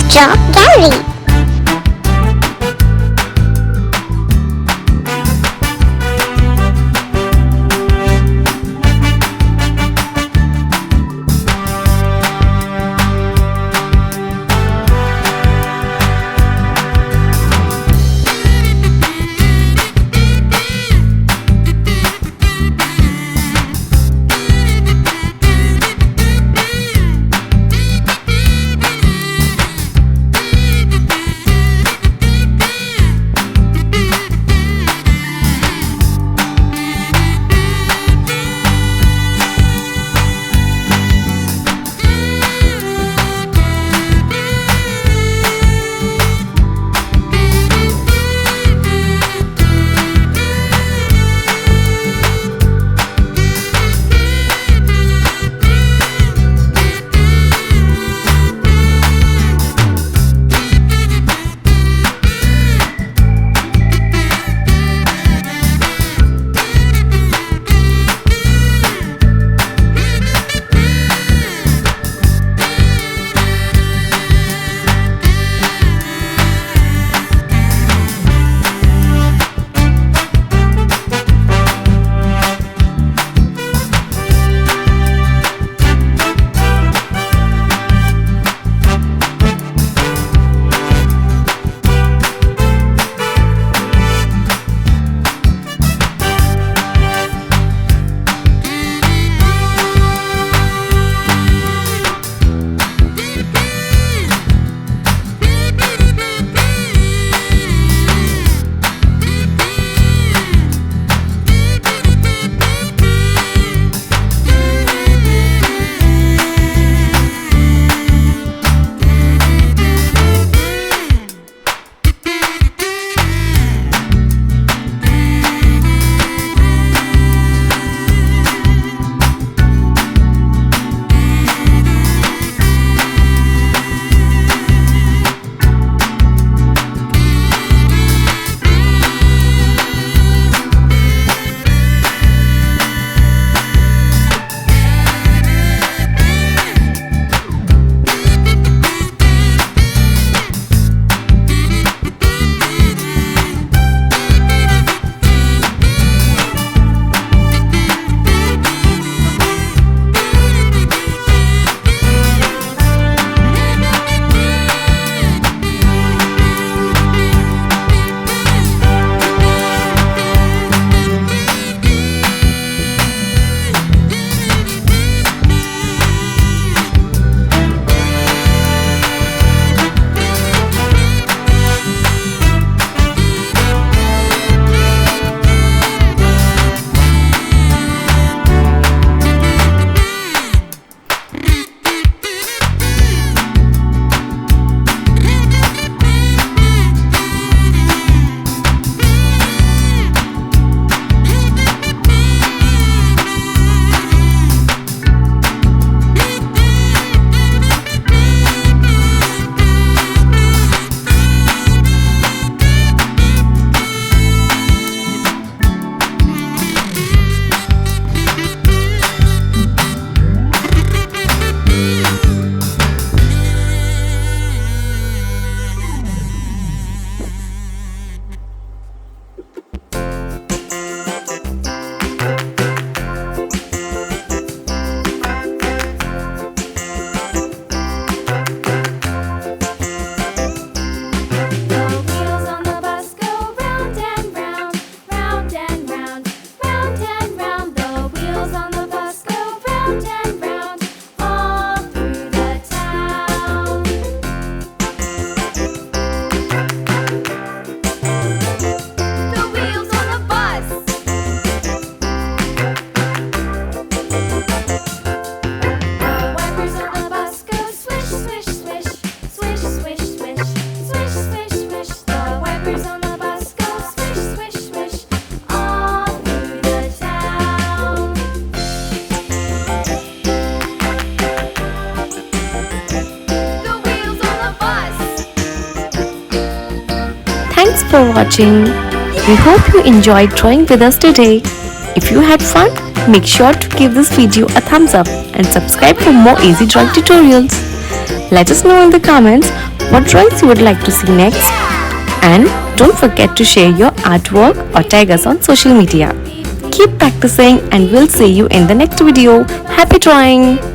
Picture Gallery. Thanks for watching. We hope you enjoyed drawing with us today. If you had fun, make sure to give this video a thumbs up and subscribe for more easy drawing tutorials. Let us know in the comments what drawings you would like to see next. And don't forget to share your artwork or tag us on social media. Keep practicing and we'll see you in the next video. Happy drawing!